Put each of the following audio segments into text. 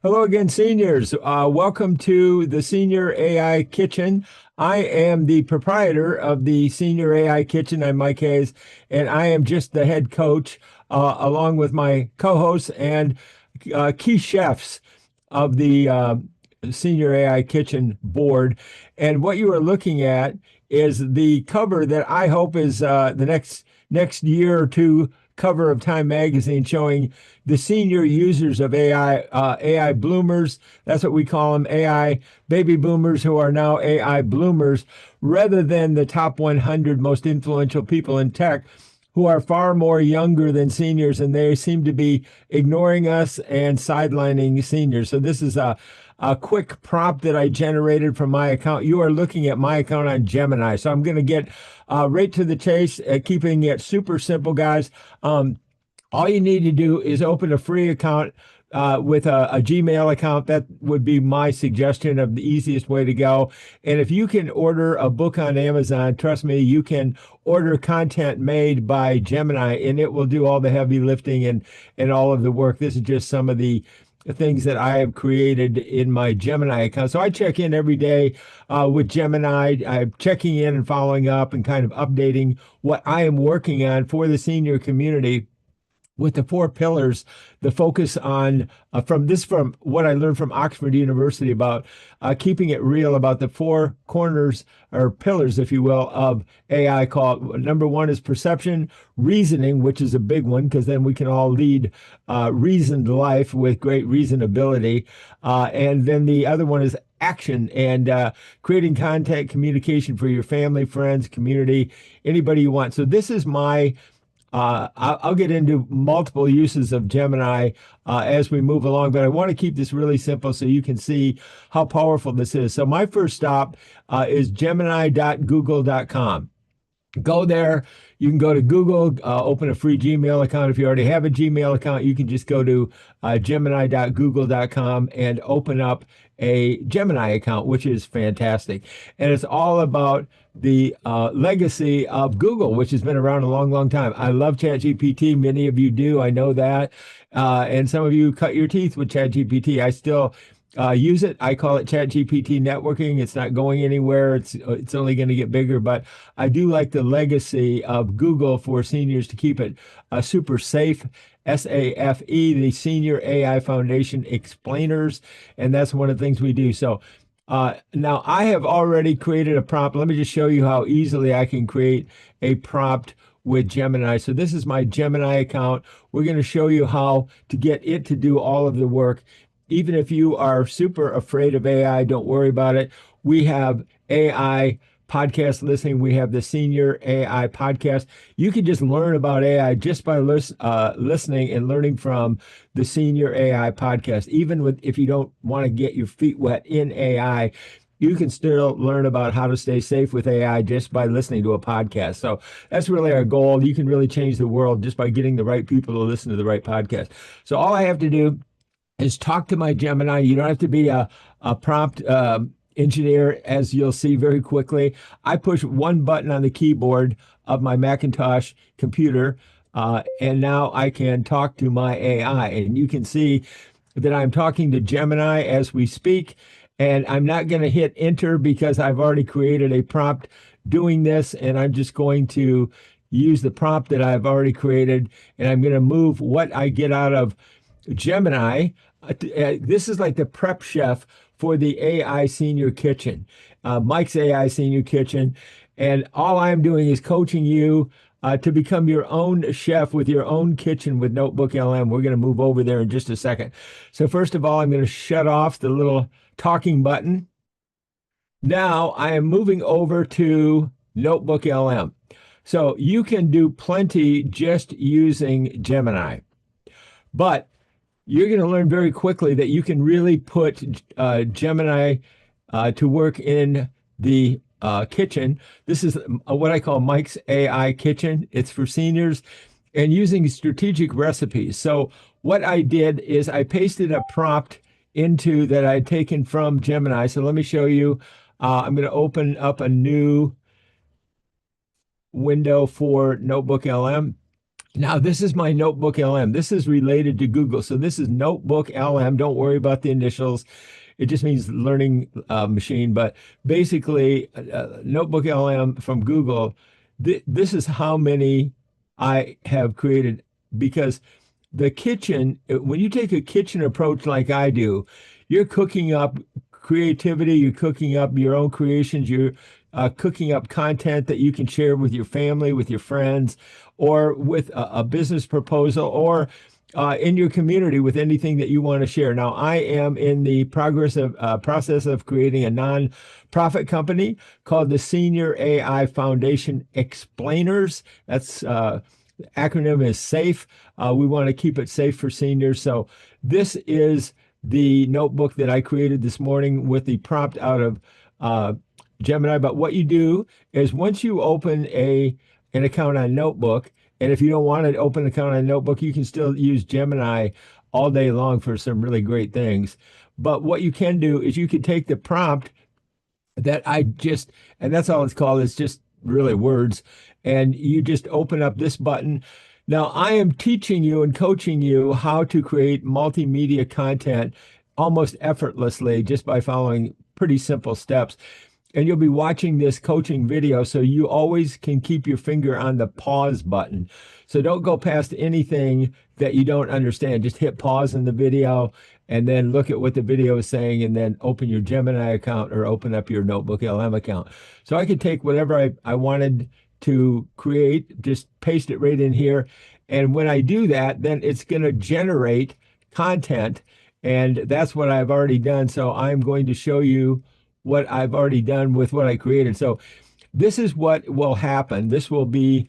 Hello again, seniors. Welcome to the Senior AI Kitchen. I am the proprietor of the Senior AI Kitchen. I'm Mike Hayes, and I am just the head coach, along with my co-hosts and key chefs of the Senior AI Kitchen board. And what you are looking at is the cover that I hope is the next year or two cover of Time Magazine, showing the senior users of AI, AI bloomers. That's what we call them, AI baby boomers who are now AI bloomers, rather than the top 100 most influential people in tech, who are far more younger than seniors, and they seem to be ignoring us and sidelining seniors. So this is a quick prompt that I generated from my account. You are looking at my account on Gemini. So I'm going to get right to the chase, keeping it super simple, guys. All you need to do is open a free account with a Gmail account. That would be my suggestion of the easiest way to go. And if you can order a book on Amazon, trust me, you can order content made by Gemini, and it will do all the heavy lifting and all of the work. This is just some of the things that I have created in my Gemini account. So I check in every day with Gemini. I'm checking in and following up and kind of updating what I am working on for the senior community, with the four pillars, the focus on from what I learned from Oxford University about keeping it real, about the four corners or pillars, if you will, of AI. Called number one is perception, reasoning, which is a big one, because then we can all lead reasoned life with great reasonability. And then the other one is action, and creating content, communication for your family, friends, community, anybody you want. So this is my I'll get into multiple uses of Gemini as we move along, but I want to keep this really simple so you can see how powerful this is. So my first stop is gemini.google.com. Go there. You can go to Google, open a free Gmail account. If you already have a Gmail account, you can just go to gemini.google.com and open up a Gemini account, which is fantastic. And it's all about the legacy of Google, which has been around a long, long time. I love ChatGPT. Many of you do. I know that. And some of you cut your teeth with ChatGPT. I still use it. I call it ChatGPT networking. It's not going anywhere. It's only going to get bigger. But I do like the legacy of Google for seniors to keep it super safe. SAFE, the Senior AI Foundation Explainers, and that's one of the things we do. So now I have already created a prompt. Let me just show you how easily I can create a prompt with Gemini. So this is my Gemini account. We're going to show you how to get it to do all of the work. Even if you are super afraid of AI, don't worry about it. We have AI podcast listening. We have the Senior AI podcast. You can just learn about AI just by listening and learning from the Senior AI podcast. Even if you don't want to get your feet wet in AI, you can still learn about how to stay safe with AI just by listening to a podcast. So that's really our goal. You can really change the world just by getting the right people to listen to the right podcast. So all I have to do is talk to my Gemini. You don't have to be a prompt engineer, as you'll see very quickly. I push one button on the keyboard of my Macintosh computer, and now I can talk to my AI. And you can see that I'm talking to Gemini as we speak, and I'm not going to hit enter because I've already created a prompt doing this, and I'm just going to use the prompt that I've already created, and I'm going to move what I get out of Gemini. This is like the prep chef for the AI Senior Kitchen, Mike's AI Senior Kitchen. And all I'm doing is coaching you to become your own chef with your own kitchen with NotebookLM. We're going to move over there in just a second. So first of all, I'm going to shut off the little talking button. Now I am moving over to NotebookLM. So you can do plenty just using Gemini, but you're going to learn very quickly that you can really put Gemini to work in the kitchen. This is what I call Mike's AI Kitchen. It's for seniors and using strategic recipes. So what I did is I pasted a prompt into that I'd taken from Gemini. So let me show you. I'm going to open up a new window for NotebookLM. Now, this is my Notebook LM. This is related to Google. So this is Notebook LM. Don't worry about the initials. It just means learning machine. But basically, Notebook LM from Google, this is how many I have created because the kitchen, when you take a kitchen approach like I do, you're cooking up creativity, you're cooking up your own creations, you're cooking up content that you can share with your family, with your friends, or with a business proposal, or in your community with anything that you want to share. Now, I am in the process of creating a non-profit company called the Senior AI Foundation Explainers. That's acronym is SAFE. We want to keep it safe for seniors. So this is the notebook that I created this morning with the prompt out of Gemini. But what you do is once you open an account on Notebook, and if you don't want to open an account on Notebook, you can still use Gemini all day long for some really great things. But what you can do is you can take the prompt that and that's all it's called. It's just really words. And you just open up this button. Now, I am teaching you and coaching you how to create multimedia content almost effortlessly just by following pretty simple steps. And you'll be watching this coaching video, so you always can keep your finger on the pause button. So don't go past anything that you don't understand. Just hit pause in the video and then look at what the video is saying and then open your Gemini account or open up your Notebook LM account. So I could take whatever I wanted to create, just paste it right in here. And when I do that, then it's going to generate content. And that's what I've already done. So I'm going to show you what I've already done with what I created. So this is what will happen. This will be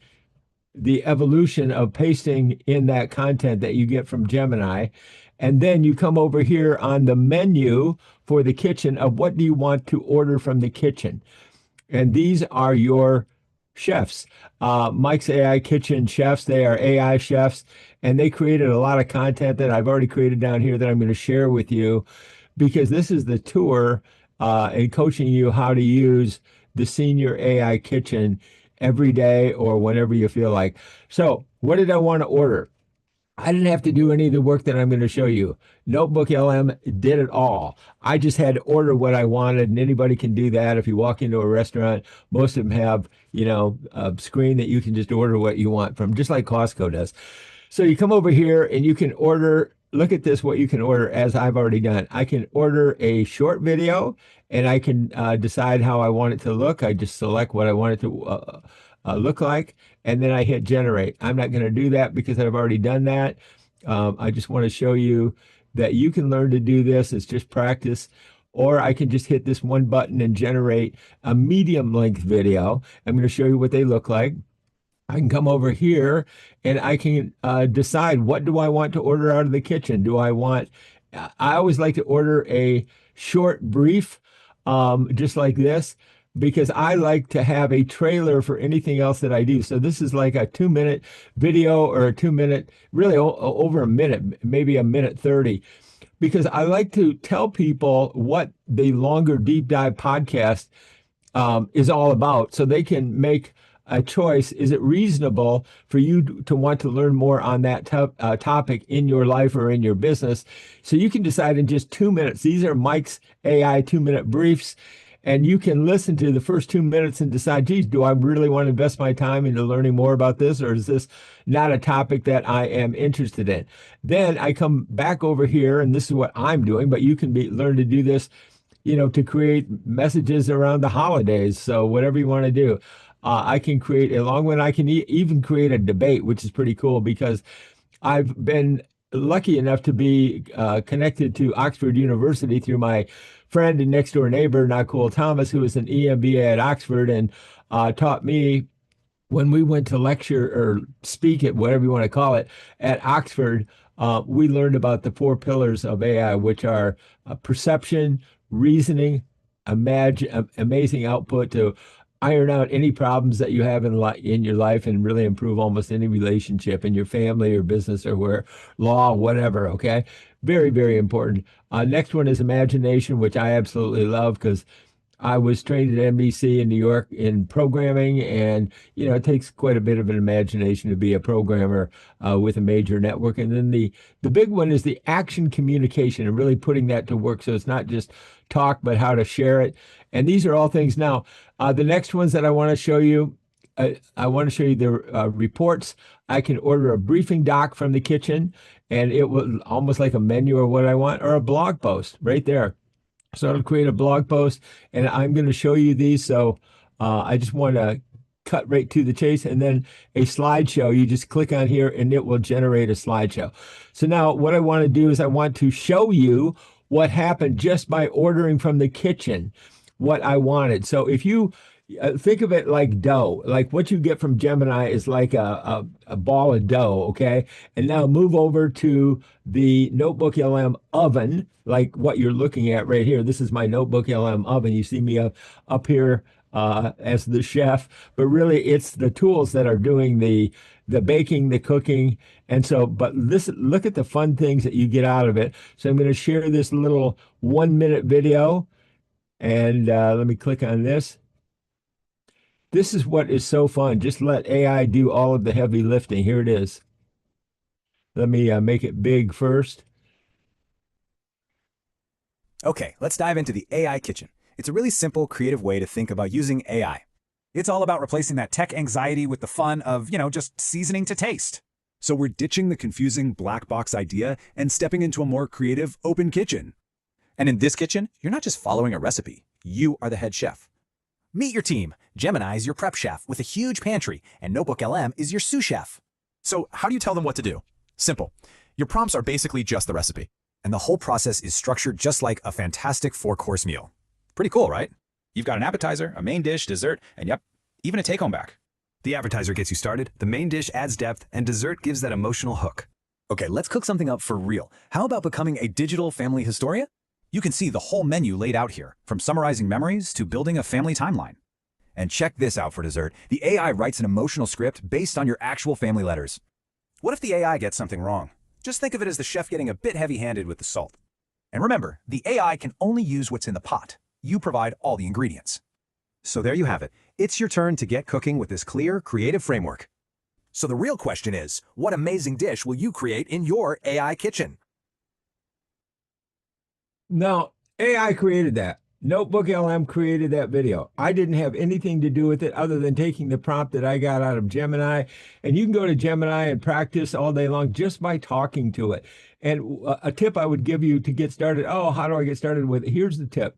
the evolution of pasting in that content that you get from Gemini. And then you come over here on the menu for the kitchen of what do you want to order from the kitchen. And these are your chefs. Mike's AI Kitchen chefs, they are AI chefs, and they created a lot of content that I've already created down here that I'm going to share with you because this is the tour and coaching you how to use the Senior AI Kitchen every day or whenever you feel like. So what did I want to order? I didn't have to do any of the work that I'm going to show you. Notebook LM did it all. I just had to order what I wanted, and anybody can do that. If you walk into a restaurant, most of them have, a screen that you can just order what you want from, just like Costco does. So you come over here and you can order, look at this, what you can order as I've already done. I can order a short video and I can decide how I want it to look. I just select what I want it to look like, and then I hit generate. I'm not going to do that because I've already done that. I just want to show you that you can learn to do this. It's just practice. Or I can just hit this one button and generate a medium length video. I'm going to show you what they look like. I can come over here and I can decide what do I want to order out of the kitchen. I always like to order a short brief, just like this, because I like to have a trailer for anything else that I do. So this is like a 2-minute video or a 2-minute, really over a minute, maybe a minute 30, because I like to tell people what the longer deep dive podcast is all about so they can make a choice. Is it reasonable for you to want to learn more on that topic in your life or in your business? So you can decide in just 2 minutes. These are Mike's AI 2-minute briefs. And you can listen to the first 2 minutes and decide, geez, do I really want to invest my time into learning more about this? Or is this not a topic that I am interested in? Then I come back over here, and this is what I'm doing, but you can learn to do this, to create messages around the holidays. So whatever you want to do. I can create a long one. I can even create a debate, which is pretty cool because I've been lucky enough to be connected to Oxford University through my friend and next door neighbor, Nakul Thomas, who is an EMBA at Oxford and taught me when we went to lecture or speak at whatever you want to call it at Oxford. We learned about the 4 pillars of AI, which are perception, reasoning, amazing output to iron out any problems that you have in your life and really improve almost any relationship in your family or business or law, whatever. Okay. Very, very important. Next one is imagination, which I absolutely love because I was trained at NBC in New York in programming, and it takes quite a bit of an imagination to be a programmer with a major network. And then the big one is the action communication and really putting that to work. So it's not just talk, but how to share it. And these are all things. Now, the next ones that I want to show you. I want to show you the reports. I can order a briefing doc from the kitchen, and it will almost like a menu or what I want, or a blog post right there. So it'll create a blog post, and I'm going to show you these. So I just want to cut right to the chase, and then a slideshow. You just click on here, and it will generate a slideshow. So now what I want to do is I want to show you what happened just by ordering from the kitchen what I wanted. So if you think of it like dough, like what you get from Gemini is like a ball of dough, okay? And now move over to the NotebookLM oven, like what you're looking at right here. This is my NotebookLM oven. You see me up here as the chef, but really it's the tools that are doing the baking, the cooking. And so, but look at the fun things that you get out of it. So I'm going to share this little 1-minute video, and let me click on this. This is what is so fun. Just let AI do all of the heavy lifting. Here it is. Let me make it big first. Okay, let's dive into the AI kitchen. It's a really simple, creative way to think about using AI. It's all about replacing that tech anxiety with the fun of, just seasoning to taste. So we're ditching the confusing black box idea and stepping into a more creative, open kitchen. And in this kitchen, you're not just following a recipe. You are the head chef. Meet your team. Gemini is your prep chef with a huge pantry, and NotebookLM is your sous chef. So how do you tell them what to do? Simple. Your prompts are basically just the recipe. And the whole process is structured just like a fantastic 4-course meal. Pretty cool, right? You've got an appetizer, a main dish, dessert, and yep, even a take-home back. The appetizer gets you started, the main dish adds depth, and dessert gives that emotional hook. Okay, let's cook something up for real. How about becoming a digital family historian? You can see the whole menu laid out here, from summarizing memories to building a family timeline. And check this out for dessert. The AI writes an emotional script based on your actual family letters. What if the AI gets something wrong? Just think of it as the chef getting a bit heavy-handed with the salt. And remember, the AI can only use what's in the pot. You provide all the ingredients. So there you have it. It's your turn to get cooking with this clear, creative framework. So the real question is, what amazing dish will you create in your AI kitchen? Now, AI created that. NotebookLM created that video. I didn't have anything to do with it other than taking the prompt that I got out of Gemini. And you can go to Gemini and practice all day long just by talking to it. And a tip I would give you to get started, how do I get started with it? Here's the tip.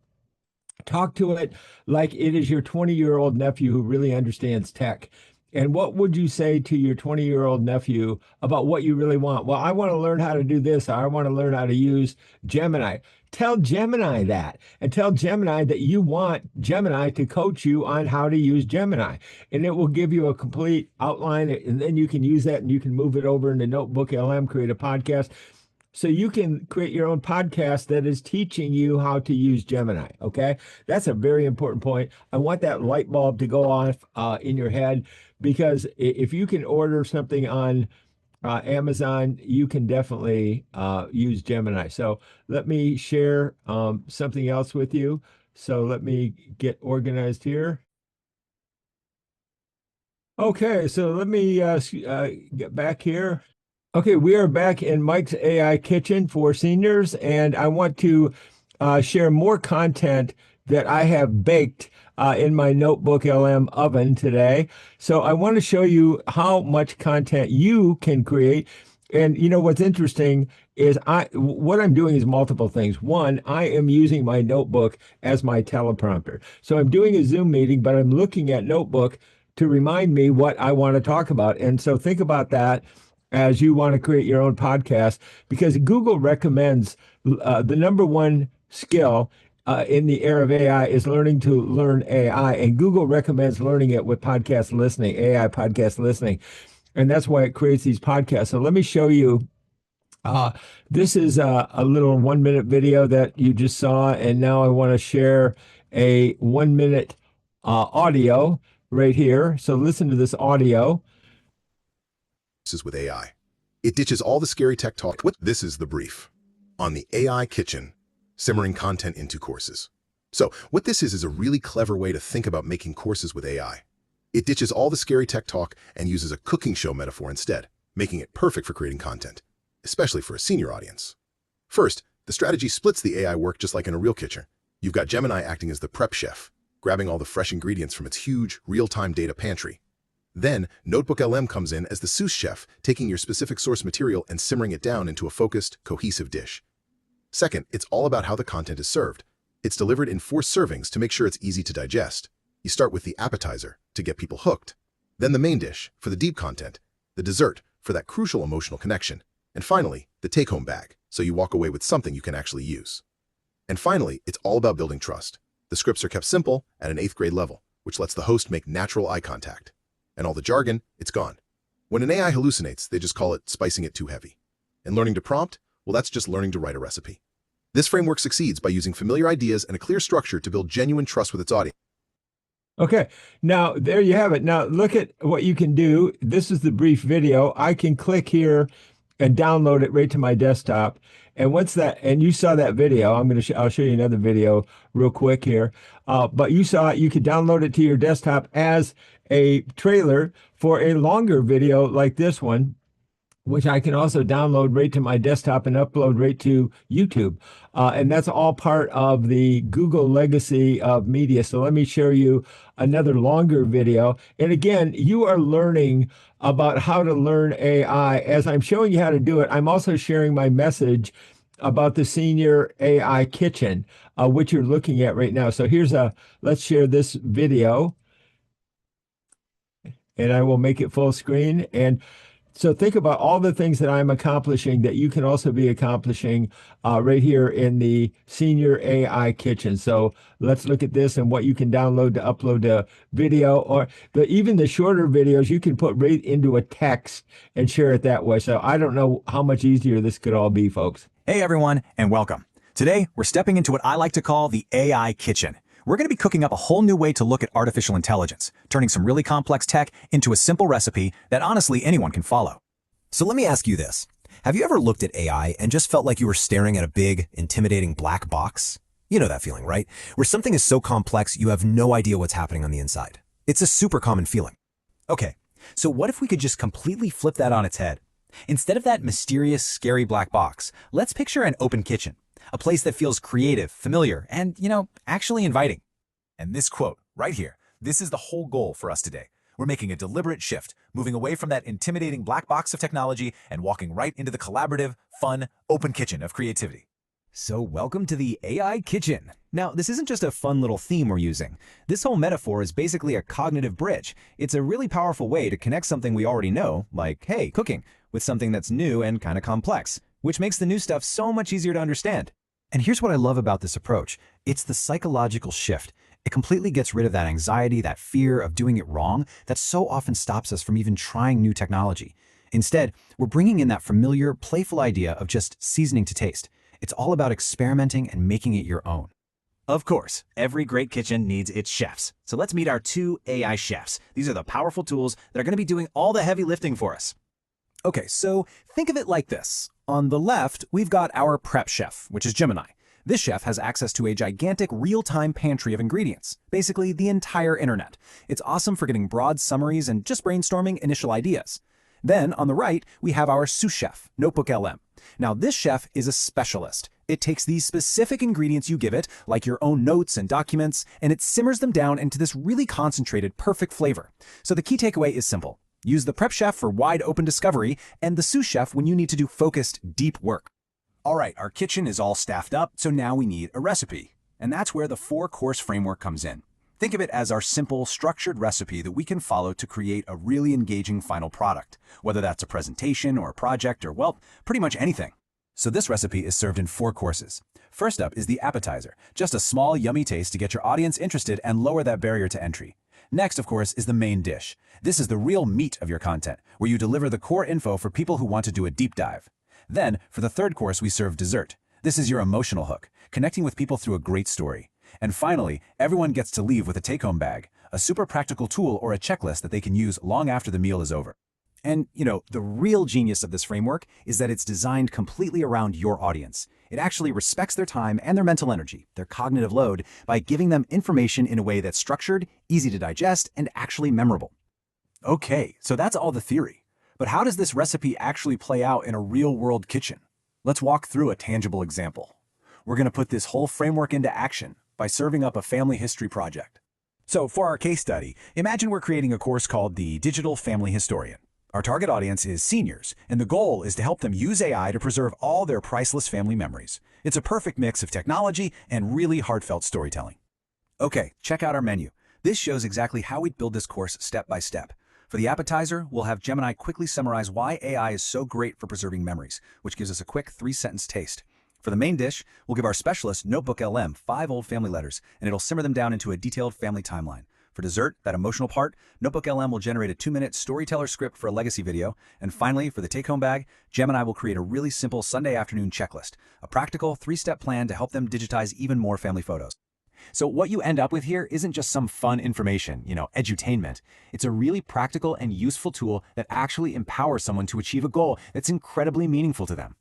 Talk to it like it is your 20-year-old nephew who really understands tech. And what would you say to your 20-year-old nephew about what you really want? Well, I want to learn how to do this. I want to learn how to use Gemini. Tell Gemini that, and tell Gemini that you want Gemini to coach you on how to use Gemini. And it will give you a complete outline, and then you can use that and you can move it over into NotebookLM, create a podcast. So you can create your own podcast that is teaching you how to use Gemini, okay? That's a very important point. I want that light bulb to go off in your head, because if you can order something on Amazon, you can definitely use Gemini. So let me share something else with you. So let me get organized here. Okay, so let me get back here. Okay, we are back in Mike's AI Kitchen for seniors, and I want to share more content that I have baked in my NotebookLM oven today. So I want to show you how much content you can create. And what's interesting is what I'm doing is multiple things. One, I am using my notebook as my teleprompter. So I'm doing a Zoom meeting, but I'm looking at Notebook to remind me what I want to talk about. And so think about that as you want to create your own podcast, because Google recommends the number one skill in the era of AI is learning to learn AI. And Google recommends learning it with podcast listening, AI podcast listening. And that's why it creates these podcasts. So let me show you. This is a little 1-minute video that you just saw. And now I want to share a 1-minute audio right here. So listen to this audio. This is with AI. It ditches all the scary tech talk. This is the brief on the AI kitchen, simmering content into courses. So what this is a really clever way to think about making courses with AI. It ditches all the scary tech talk and uses a cooking show metaphor instead, making it perfect for creating content, especially for a senior audience. First, the strategy splits the AI work just like in a real kitchen. You've got Gemini acting as the prep chef, grabbing all the fresh ingredients from its huge, real-time data pantry. Then, NotebookLM comes in as the sous chef, taking your specific source material and simmering it down into a focused, cohesive dish. Second, it's all about how the content is served. It's delivered in 4 servings to make sure it's easy to digest. You start with the appetizer to get people hooked, then the main dish for the deep content, the dessert for that crucial emotional connection, and finally, the take-home bag, so you walk away with something you can actually use. And finally, it's all about building trust. The scripts are kept simple at an 8th grade level, which lets the host make natural eye contact. And all the jargon, it's gone. When an AI hallucinates, they just call it spicing it too heavy. And learning to prompt, well, that's just learning to write a recipe. This framework succeeds by using familiar ideas and a clear structure to build genuine trust with its audience. Okay, now there you have it. Now look at what you can do. This is the brief video. I can click here and download it right to my desktop. And once that, and you saw that video, I'll show you another video real quick here. But you saw it, you could download it to your desktop as a trailer for a longer video like this one, which I can also download right to my desktop and upload right to YouTube. And that's all part of the Google legacy of media. So let me show you another longer video. And again, you are learning about how to learn AI. As I'm showing you how to do it, I'm also sharing my message about the Senior AI Kitchen, which you're looking at right now. So let's share this video. And I will make it full screen. And so think about all the things that I'm accomplishing that you can also be accomplishing right here in the Senior AI Kitchen. So let's look at this and what you can download to upload a video, or even the shorter videos you can put right into a text and share it that way. So I don't know how much easier this could all be, folks. Hey everyone, and welcome. Today, we're stepping into what I like to call the AI kitchen. We're going to be cooking up a whole new way to look at artificial intelligence, turning some really complex tech into a simple recipe that honestly anyone can follow. So let me ask you this. Have you ever looked at AI and just felt like you were staring at a big, intimidating black box? You know that feeling, right? Where something is so complex you have no idea what's happening on the inside. It's a super common feeling. Okay, so what if we could just completely flip that on its head? Instead of that mysterious, scary black box, let's picture an open kitchen. A place that feels creative, familiar, and, actually inviting. And this quote, right here, this is the whole goal for us today. We're making a deliberate shift, moving away from that intimidating black box of technology and walking right into the collaborative, fun, open kitchen of creativity. So welcome to the AI kitchen. Now, this isn't just a fun little theme we're using. This whole metaphor is basically a cognitive bridge. It's a really powerful way to connect something we already know, like, hey, cooking, with something that's new and kind of complex, which makes the new stuff so much easier to understand. And here's what I love about this approach. It's the psychological shift. It completely gets rid of that anxiety, that fear of doing it wrong that so often stops us from even trying new technology. Instead, we're bringing in that familiar, playful idea of just seasoning to taste. It's all about experimenting and making it your own. Of course, every great kitchen needs its chefs. So let's meet our 2 AI chefs. These are the powerful tools that are going to be doing all the heavy lifting for us. Okay, so think of it like this. On the left, we've got our prep chef, which is Gemini. This chef has access to a gigantic real-time pantry of ingredients, basically the entire internet. It's awesome for getting broad summaries and just brainstorming initial ideas. Then, on the right, we have our sous chef, NotebookLM. Now, this chef is a specialist. It takes these specific ingredients you give it, like your own notes and documents, and it simmers them down into this really concentrated, perfect flavor. So the key takeaway is simple. Use the prep chef for wide open discovery and the sous chef when you need to do focused, deep work. All right, our kitchen is all staffed up, so now we need a recipe. And that's where the 4-course framework comes in. Think of it as our simple, structured recipe that we can follow to create a really engaging final product, whether that's a presentation or a project or, well, pretty much anything. So this recipe is served in 4 courses. First up is the appetizer, just a small, yummy taste to get your audience interested and lower that barrier to entry. Next, of course, is the main dish. This is the real meat of your content, where you deliver the core info for people who want to do a deep dive. Then, for the 3rd course, we serve dessert. This is your emotional hook, connecting with people through a great story. And finally, everyone gets to leave with a take-home bag, a super practical tool or a checklist that they can use long after the meal is over. And, the real genius of this framework is that it's designed completely around your audience. It actually respects their time and their mental energy, their cognitive load, by giving them information in a way that's structured, easy to digest, and actually memorable. Okay, so that's all the theory. But how does this recipe actually play out in a real-world kitchen? Let's walk through a tangible example. We're going to put this whole framework into action by serving up a family history project. So for our case study, imagine we're creating a course called the Digital Family Historian. Our target audience is seniors, and the goal is to help them use AI to preserve all their priceless family memories. It's a perfect mix of technology and really heartfelt storytelling. Okay, check out our menu. This shows exactly how we'd build this course step by step. For the appetizer, we'll have Gemini quickly summarize why AI is so great for preserving memories, which gives us a quick 3-sentence taste. For the main dish, we'll give our specialist NotebookLM 5 old family letters, and it'll simmer them down into a detailed family timeline. For dessert, that emotional part, NotebookLM will generate a 2-minute storyteller script for a legacy video. And finally, for the take-home bag, Gemini will create a really simple Sunday afternoon checklist, a practical 3-step plan to help them digitize even more family photos. So what you end up with here isn't just some fun information, edutainment. It's a really practical and useful tool that actually empowers someone to achieve a goal that's incredibly meaningful to them.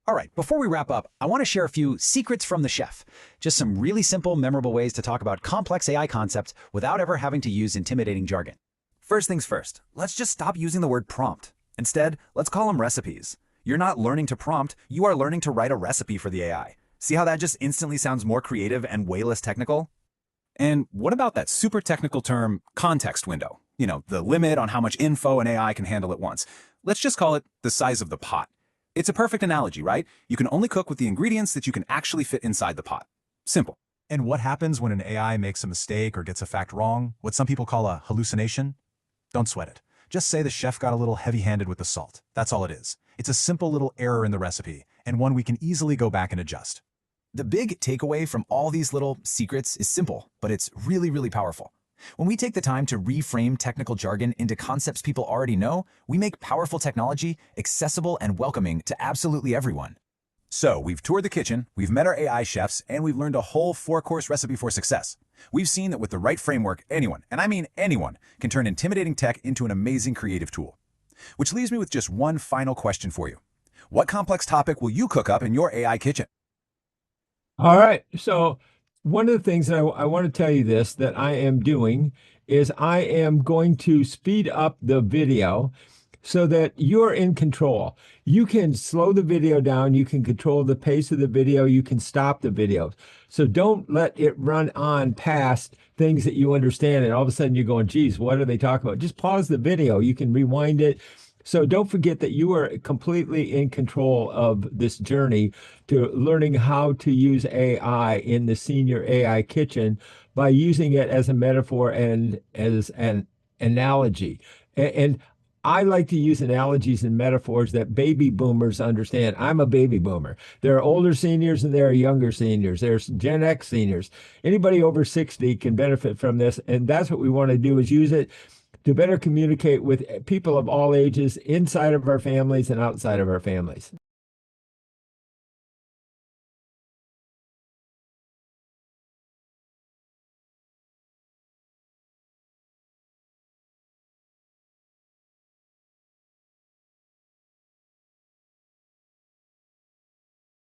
All right, before we wrap up, I want to share a few secrets from the chef. Just some really simple, memorable ways to talk about complex AI concepts without ever having to use intimidating jargon. First things first, let's just stop using the word prompt. Instead, let's call them recipes. You're not learning to prompt, you are learning to write a recipe for the AI. See how that just instantly sounds more creative and way less technical? And what about that super technical term, context window? The limit on how much info an AI can handle at once. Let's just call it the size of the pot. It's a perfect analogy, right? You can only cook with the ingredients that you can actually fit inside the pot. Simple. And what happens when an AI makes a mistake or gets a fact wrong? What some people call a hallucination? Don't sweat it. Just say the chef got a little heavy-handed with the salt. That's all it is. It's a simple little error in the recipe, and one we can easily go back and adjust. The big takeaway from all these little secrets is simple, but it's really, really powerful. When we take the time to reframe technical jargon into concepts people already know, we make powerful technology accessible and welcoming to absolutely everyone. So we've toured the kitchen, we've met our AI chefs, and we've learned a whole 4-course recipe for success. We've seen that with the right framework, anyone, and I mean anyone, can turn intimidating tech into an amazing creative tool. Which leaves me with just one final question for you. What complex topic will you cook up in your AI kitchen? All right. So one of the things that I want to tell you that I am doing is I am going to speed up the video so that you're in control. You can slow the video down. You can control the pace of the video. You can stop the video. So don't let it run on past things that you understand. And all of a sudden you're going, geez, what are they talking about? Just pause the video. You can rewind it. So don't forget that you are completely in control of this journey to learning how to use AI in the senior AI kitchen by using it as a metaphor and as an analogy. And I like to use analogies and metaphors that baby boomers understand. I'm a baby boomer. There are older seniors and there are younger seniors. There's Gen X seniors. Anybody over 60 can benefit from this. And that's what we want to do, is use it to better communicate with people of all ages inside of our families and outside of our families.